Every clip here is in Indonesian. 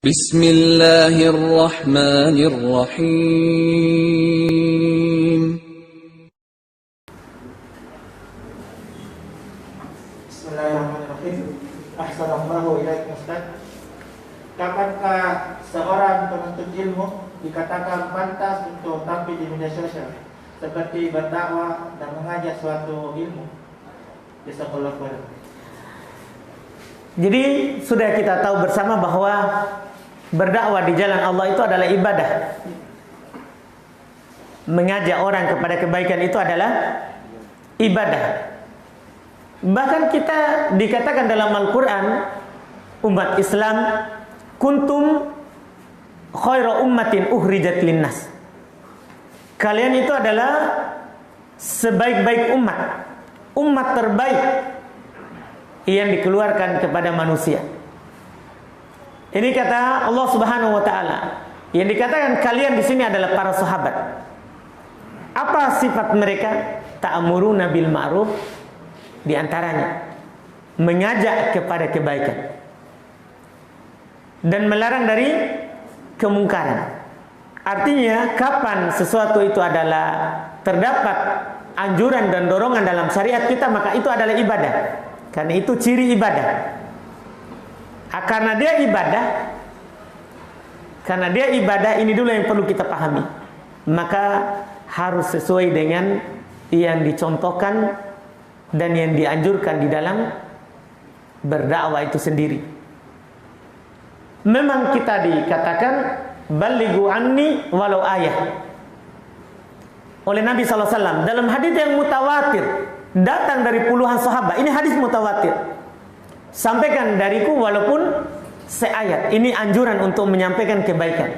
Bismillahirrahmanirrahim. Bismillahirrahmanirrahim. Ahsanallahu ilaikum Ustaz. Kapankah seorang penuntut ilmu dikatakan pantas untuk tampil di media sosial seperti berdakwah dan mengajak suatu ilmu? Jazakallahu khairan. Jadi sudah kita tahu bersama bahwa berdakwah di jalan Allah itu adalah ibadah. Mengajak orang kepada kebaikan itu adalah ibadah. Bahkan kita dikatakan dalam Al-Quran, umat Islam, kuntum khaira ummatin ukhrijat linnas. Kalian itu adalah sebaik-baik umat, umat terbaik yang dikeluarkan kepada manusia. Ini kata Allah Subhanahu wa taala. Yang dikatakan kalian di sini adalah para sahabat. Apa sifat mereka? Ta'muruna bil ma'ruf, di antaranya mengajak kepada kebaikan dan melarang dari kemungkaran. Artinya kapan sesuatu itu adalah terdapat anjuran dan dorongan dalam syariat kita, maka itu adalah ibadah. Karena itu ciri ibadah. Karena dia ibadah, ini dulu yang perlu kita pahami. Maka harus sesuai dengan yang dicontohkan dan yang dianjurkan di dalam berdakwah itu sendiri. Memang kita dikatakan balighu anni walau ayah oleh Nabi SAW dalam hadis yang mutawatir, datang dari puluhan sahabat. Ini hadis mutawatir. Sampaikan dariku walaupun seayat. Ini anjuran untuk menyampaikan kebaikan.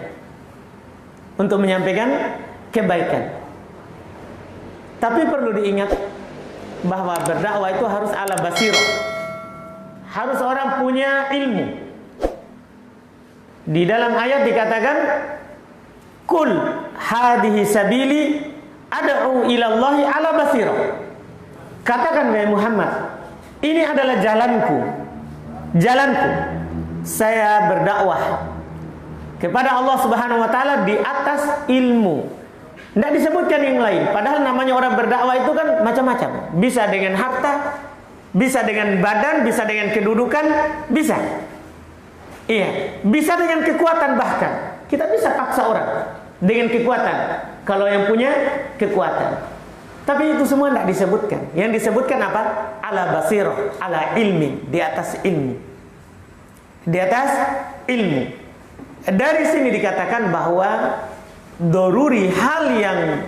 Untuk menyampaikan kebaikan. Tapi perlu diingat bahwa berdakwah itu harus ala basirah. Harus orang punya ilmu. Di dalam ayat dikatakan, Kul hadihi sabili ad'u ilallahi ala basirah. Katakan wahai Muhammad, ini adalah jalanku. Saya berdakwah kepada Allah Subhanahu wa taala di atas ilmu. Tidak disebutkan yang lain. Padahal namanya orang berdakwah itu kan macam-macam. Bisa dengan harta, bisa dengan badan, bisa dengan kedudukan, bisa. Iya, bisa dengan kekuatan bahkan. Kita bisa paksa orang dengan kekuatan kalau yang punya kekuatan. Tapi itu semua tidak disebutkan. Yang disebutkan apa? Ala basirah, ala ilmi, di atas ilmu. Di atas ilmu. Dari sini dikatakan bahwa doruri, hal yang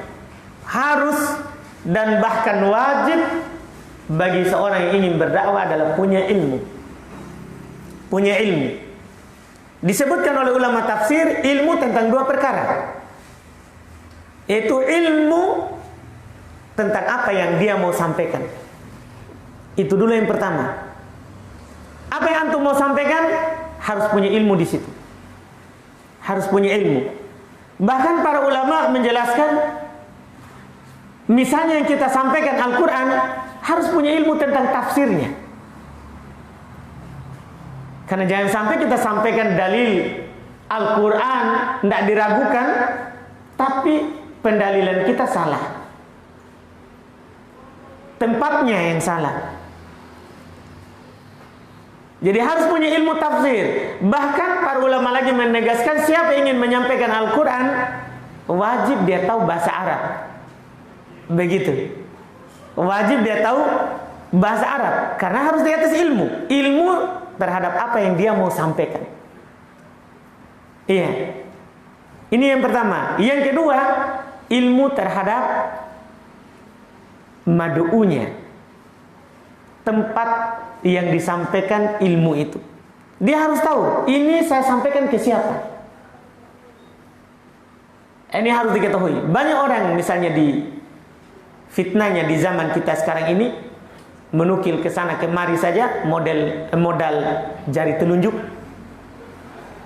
harus dan bahkan wajib bagi seorang yang ingin berdakwah adalah punya ilmu. Punya ilmu. Disebutkan oleh ulama tafsir ilmu tentang dua perkara. Yaitu ilmu tentang apa yang dia mau sampaikan. Itu dulu yang pertama. Apa yang antum mau sampaikan harus punya ilmu di situ. Harus punya ilmu. Bahkan para ulama menjelaskan, misalnya yang kita sampaikan Al-Quran harus punya ilmu tentang tafsirnya. Karena jangan sampai kita sampaikan dalil Al-Quran tidak diragukan, tapi pendalilan kita salah. Tempatnya yang salah. Jadi harus punya ilmu tafsir. Bahkan para ulama lagi menegaskan, siapa yang ingin menyampaikan Al-Quran wajib dia tahu bahasa Arab. Begitu. Wajib dia tahu bahasa Arab. Karena harus di atas ilmu. Ilmu terhadap apa yang dia mau sampaikan. Iya. Ini yang pertama. Yang kedua, ilmu terhadap madu'unya, tempat yang disampaikan ilmu itu. Dia harus tahu, ini saya sampaikan ke siapa. Ini harus diketahui. Banyak orang misalnya di fitnahnya di zaman kita sekarang ini menukil ke sana kemari saja modal jari telunjuk.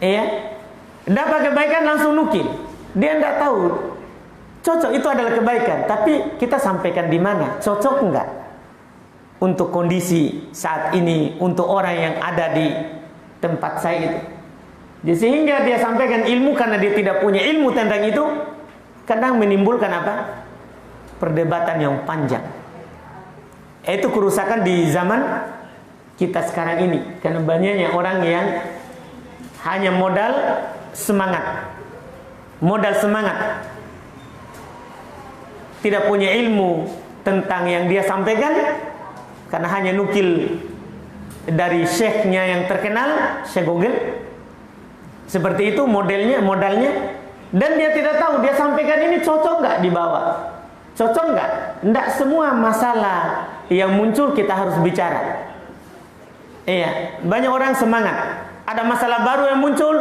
Iya. Dapat kebaikan langsung nukil. Dia tidak tahu cocok itu adalah kebaikan, tapi kita sampaikan di mana? Cocok enggak? Untuk kondisi saat ini, untuk orang yang ada di tempat saya itu. Jadi sehingga dia sampaikan ilmu karena dia tidak punya ilmu tentang itu, kadang menimbulkan apa? Perdebatan yang panjang. Itu kerusakan di zaman kita sekarang ini, karena banyaknya orang yang hanya modal semangat, tidak punya ilmu tentang yang dia sampaikan, karena hanya nukil dari syekhnya yang terkenal, Syekh Google. Seperti itu modalnya, dan dia tidak tahu dia sampaikan ini cocok nggak dibawa, cocok nggak? Nggak semua masalah yang muncul kita harus bicara. Iya, banyak orang semangat, ada masalah baru yang muncul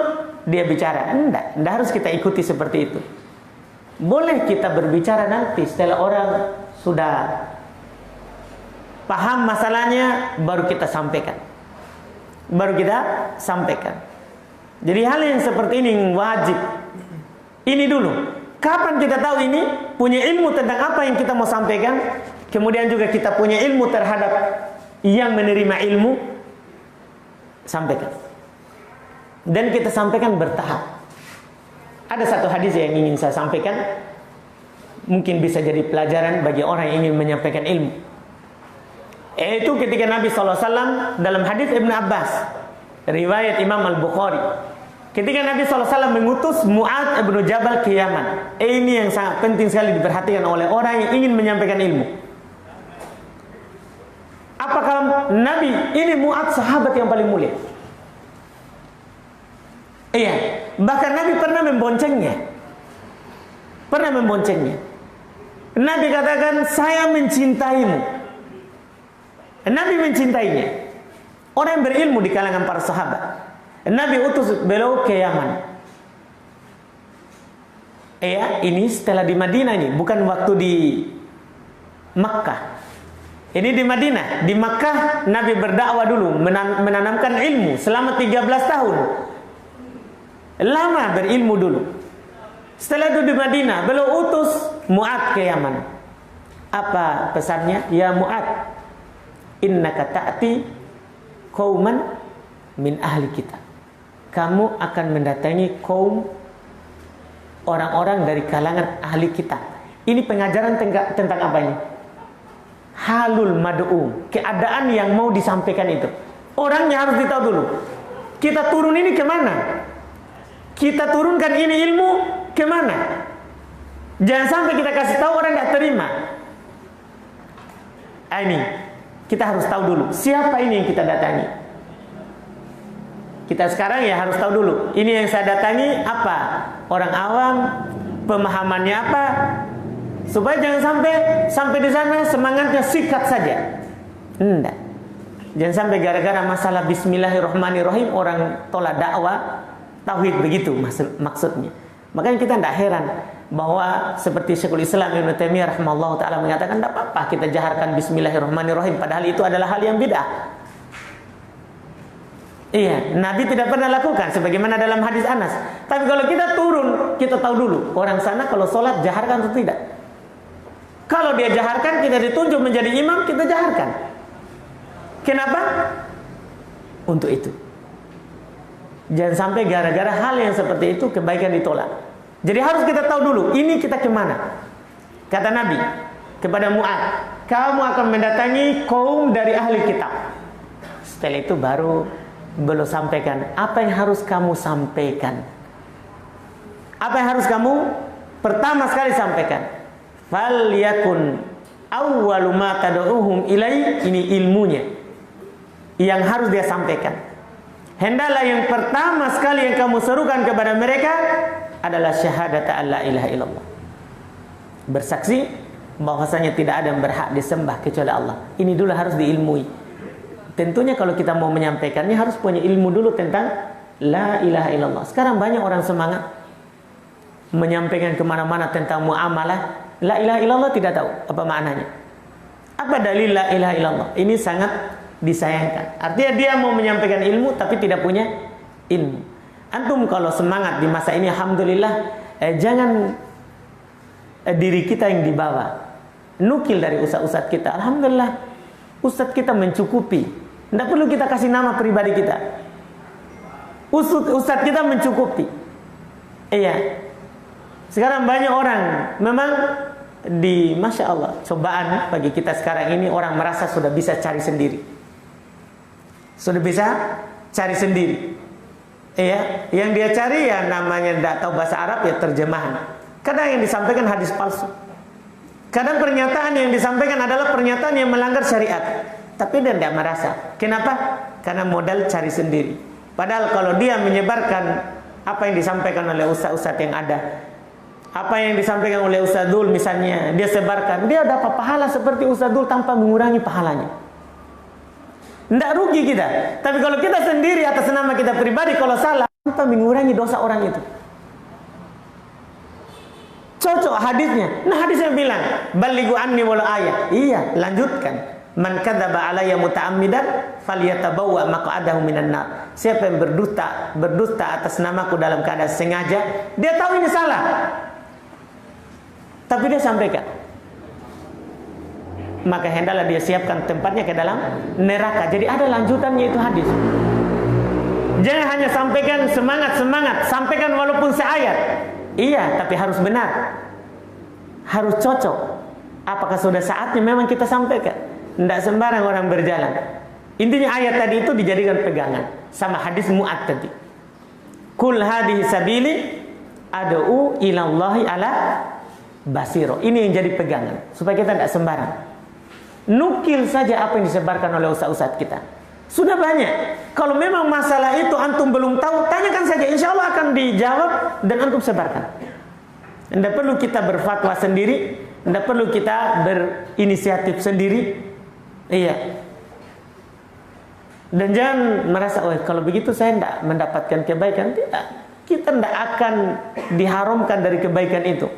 dia bicara. Nggak harus kita ikuti seperti itu. Boleh kita berbicara nanti setelah orang sudah paham masalahnya, baru kita sampaikan. Jadi hal yang seperti ini wajib. Ini dulu. Kapan kita tahu ini? Punya ilmu tentang apa yang kita mau sampaikan. Kemudian juga kita punya ilmu terhadap yang menerima ilmu. Sampaikan. Dan kita sampaikan bertahap. Ada satu hadis yang ingin saya sampaikan. Mungkin bisa jadi pelajaran bagi orang yang ingin menyampaikan ilmu. Yaitu ketika Nabi SAW dalam hadis Ibn Abbas, riwayat Imam Al-Bukhari, ketika Nabi SAW mengutus Mu'adz ibn Jabal ke Yaman. Ini yang sangat penting sekali diperhatikan oleh orang yang ingin menyampaikan ilmu. Apakah Nabi ini Mu'adz sahabat yang paling mulia? Iya, bahkan Nabi pernah memboncengnya. Nabi katakan, saya mencintaimu. Nabi mencintainya. Orang yang berilmu di kalangan para sahabat. Nabi utus beliau ke Yaman. Iya, ini setelah di Madinah ini, bukan waktu di Makkah. Ini di Madinah. Di Makkah Nabi berdakwah dulu, menanamkan ilmu selama 13 tahun. Lama berilmu dulu. Setelah itu di Madinah, beliau utus Mu'adz ke Yaman. Apa pesannya? Ya Mu'adz, innaka ta'ti qauman min ahli kita. Kamu akan mendatangi kaum orang-orang dari kalangan ahli kita. Ini pengajaran tentang apa ini? Halul mad'u, keadaan yang mau disampaikan itu. Orangnya harus ditahu dulu. Kita turun ini kemana? Kita turunkan ini ilmu kemana? Jangan sampai kita kasih tahu orang tidak terima. Ini kita harus tahu dulu siapa ini yang kita datangi. Kita sekarang ya harus tahu dulu, ini yang saya datangi apa? Orang awam, pemahamannya apa? Supaya jangan sampai di sana semangatnya sikat saja. Enggak. Jangan sampai gara-gara masalah Bismillahirrahmanirrahim orang tolak dakwah tauhid, begitu maksudnya. Makanya kita tidak heran bahwa seperti Syekhul Islam Ibnu Taimiyah rahimahullah taala mengatakan tidak apa-apa kita jaharkan Bismillahirrahmanirrahim, padahal itu adalah hal yang bid'ah. Iya, Nabi tidak pernah lakukan sebagaimana dalam hadis Anas. Tapi kalau kita turun, kita tahu dulu orang sana kalau sholat jaharkan atau tidak. Kalau dia jaharkan, kita ditunjuk menjadi imam, kita jaharkan. Kenapa? Untuk itu. Jangan sampai gara-gara hal yang seperti itu kebaikan ditolak. Jadi harus kita tahu dulu, ini kita kemana. Kata Nabi kepada Mu'adz, kamu akan mendatangi kaum dari ahli kitab. Setelah itu baru beliau sampaikan apa yang harus kamu sampaikan. Apa yang harus kamu pertama sekali sampaikan? Fal yakun awwalu ma tad'uhum ilai, ini ilmunya yang harus dia sampaikan. Hendaklah yang pertama sekali yang kamu serukan kepada mereka adalah syahadat alla ilaha illallah. Bersaksi bahwasanya tidak ada yang berhak disembah kecuali Allah. Ini dulu harus diilmui. Tentunya kalau kita mau menyampaikannya harus punya ilmu dulu tentang la ilaha illallah. Sekarang banyak orang semangat menyampaikan kemana-mana tentang muamalah. La ilaha illallah tidak tahu apa maknanya. Apa dalil la ilaha illallah? Ini sangat disayangkan. Artinya dia mau menyampaikan ilmu tapi tidak punya ilmu. Antum kalau semangat di masa ini, alhamdulillah, jangan diri kita yang dibawa. Nukil dari ustaz-ustaz kita. Alhamdulillah, ustaz kita mencukupi. Tidak perlu kita kasih nama pribadi kita. Ustadz kita mencukupi. Iya. Sekarang banyak orang memang Masya Allah, cobaan bagi kita sekarang ini, orang merasa sudah bisa cari sendiri. Sudah bisa cari sendiri. Iya, yang dia cari ya namanya tidak tahu bahasa Arab ya terjemahan. Kadang yang disampaikan hadis palsu. Kadang pernyataan yang disampaikan adalah pernyataan yang melanggar syariat. Tapi dia tidak merasa. Kenapa? Karena modal cari sendiri. Padahal kalau dia menyebarkan apa yang disampaikan oleh ustaz-ustaz yang ada, apa yang disampaikan oleh Ustadzul misalnya, dia sebarkan, dia dapat pahala seperti Ustadzul tanpa mengurangi pahalanya. Tidak rugi kita. Tapi kalau kita sendiri atas nama kita pribadi, kalau salah, tanpa mengurangi dosa orang itu. Cocok hadisnya. Nah hadisnya bilang, balighu anni walau ayat. Iya, lanjutkan. Man kadzaba alayya muta'ammidan falyatabawwa maq'adahu minan nar. Siapa yang berdusta atas namaku dalam keadaan sengaja, dia tahu ini salah, tapi dia sampaikan, maka hendaklah dia siapkan tempatnya ke dalam neraka. Jadi ada lanjutannya itu hadis. Jangan hanya sampaikan semangat, sampaikan walaupun seayat. Iya, tapi harus benar, harus cocok. Apakah sudah saatnya memang kita sampaikan? Tidak sembarang orang berjalan. Intinya ayat tadi itu dijadikan pegangan sama hadis Mu'ad tadi. Kul hadhihi sabili ad'u ilallahi ala basiro. Ini yang jadi pegangan supaya kita tidak sembarang nukil saja apa yang disebarkan oleh ustaz-ustaz kita. Sudah banyak. Kalau memang masalah itu antum belum tahu, tanyakan saja, insya Allah akan dijawab dan antum sebarkan. Tidak perlu kita berfatwa sendiri, tidak perlu kita berinisiatif sendiri. Iya. Dan jangan merasa, oh kalau begitu saya tidak mendapatkan kebaikan. Tidak. Kita tidak akan diharamkan dari kebaikan itu.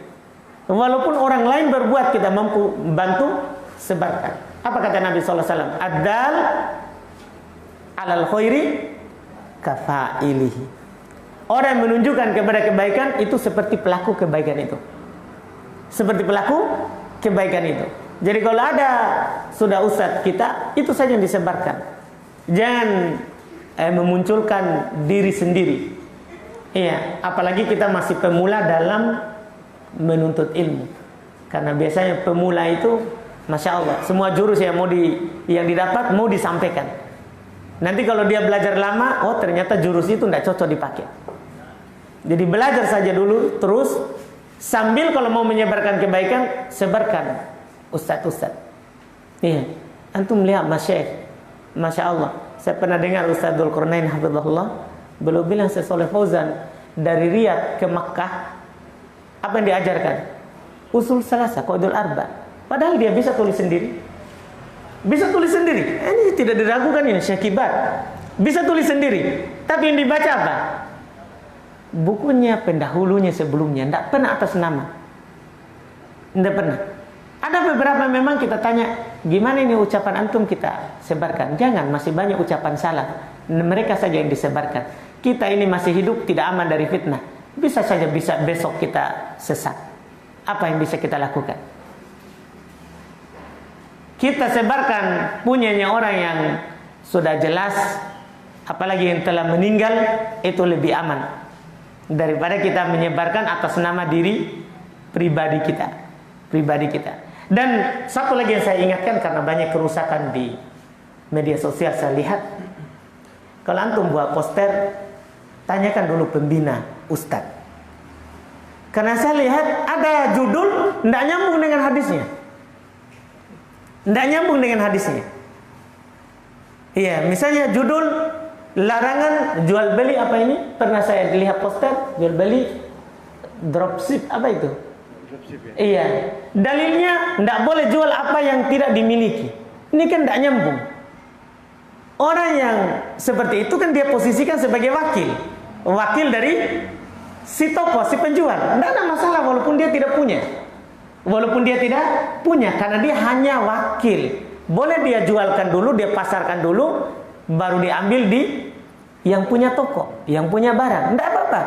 Walaupun orang lain berbuat, kita mampu bantu sebarkan. Apa kata Nabi SAW? Ad-dal alal khairi kafa'ilihi. Orang yang menunjukkan kepada kebaikan itu seperti pelaku kebaikan itu. Seperti pelaku kebaikan itu. Jadi kalau ada sudah ustadz kita, itu saja yang disebarkan. Jangan memunculkan diri sendiri. Iya, apalagi kita masih pemula dalam menuntut ilmu. Karena biasanya pemula itu, Masya Allah, semua jurus yang didapat mau disampaikan. Nanti kalau dia belajar lama, oh ternyata jurus itu tidak cocok dipakai. Jadi belajar saja dulu, terus sambil kalau mau menyebarkan kebaikan, sebarkan ustadz-ustadz. Iya, antum lihat masyayikh, Masya Allah. Saya pernah dengar Ustadz Dzulqarnain hafizahullah, beliau bilang Syekh Fauzan dari Riyadh ke Makkah, apa yang diajarkan? Usul salasa, qaidul arba. Padahal dia bisa tulis sendiri. Bisa tulis sendiri. Ini tidak diragukan ini Syekh Kibar. Bisa tulis sendiri. Tapi yang dibaca apa? Bukunya pendahulunya sebelumnya, tidak pernah atas nama. Tidak pernah. Ada beberapa memang kita tanya, gimana ini ucapan antum kita sebarkan? Jangan, masih banyak ucapan salah. Mereka saja yang disebarkan. Kita ini masih hidup, tidak aman dari fitnah. Bisa saja besok kita sesat. Apa yang bisa kita lakukan? Kita sebarkan punyanya orang yang sudah jelas, apalagi yang telah meninggal, itu lebih aman daripada kita menyebarkan atas nama diri pribadi kita. Dan satu lagi yang saya ingatkan, karena banyak kerusakan di media sosial saya lihat, kalau antum buat poster, tanyakan dulu pembina ustadz. Karena saya lihat ada judul tidak nyambung dengan hadisnya. Tidak nyambung dengan hadisnya. Iya, misalnya judul larangan jual beli apa ini? Pernah saya lihat poster jual beli dropship apa itu? Dropship, ya? Iya. Dalilnya tidak boleh jual apa yang tidak dimiliki. Ini kan tidak nyambung. Orang yang seperti itu kan dia posisikan sebagai wakil dari si toko, si penjual. Tidak ada masalah walaupun dia tidak punya. Karena dia hanya wakil. Boleh dia jualkan dulu, dia pasarkan dulu, baru diambil di yang punya toko, yang punya barang. Tidak apa-apa.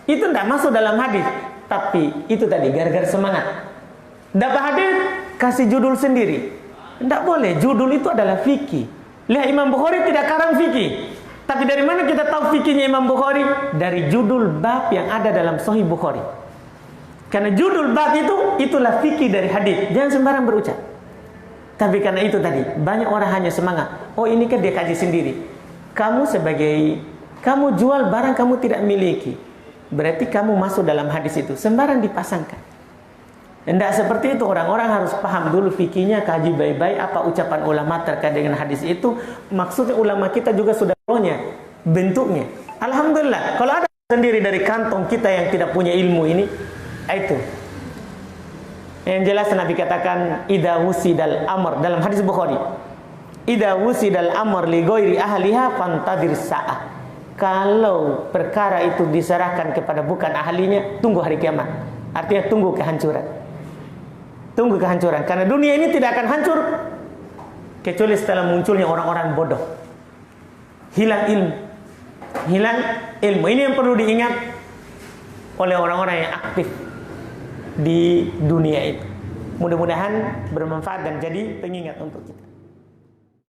Itu tidak masuk dalam hadis. Tapi itu tadi gara-gara semangat. Dapat hadis, kasih judul sendiri. Tidak boleh. Judul itu adalah fikih. Lihat Imam Bukhari tidak karang fikih. Tapi dari mana kita tahu fikihnya Imam Bukhari? Dari judul bab yang ada dalam Sahih Bukhari. Karena judul bab itulah fikih dari hadis. Jangan sembarang berucap. Tapi karena itu tadi, banyak orang hanya semangat. Oh, ini kan dia kaji sendiri. Kamu jual barang kamu tidak miliki. Berarti kamu masuk dalam hadis itu. Sembarang dipasangkan. Tidak seperti itu. Orang-orang harus paham dulu fikihnya, kaji baik-baik apa ucapan ulama terkait dengan hadis itu. Maksudnya ulama kita juga sudah punya bentuknya. Alhamdulillah. Kalau ada sendiri dari kantong kita yang tidak punya ilmu ini, itu. Yang jelas Nabi katakan idza wusidal amr dalam hadis Bukhari. Idza wusidal amr li ghairi ahliha fantadir sa'ah. Kalau perkara itu diserahkan kepada bukan ahlinya, tunggu hari kiamat. Artinya tunggu kehancuran. Tunggu kehancuran. Karena dunia ini tidak akan hancur kecuali setelah munculnya orang-orang bodoh. Hilang ilmu. Hilang ilmu. Ini yang perlu diingat oleh orang-orang yang aktif di dunia itu. Mudah-mudahan bermanfaat dan jadi pengingat untuk kita.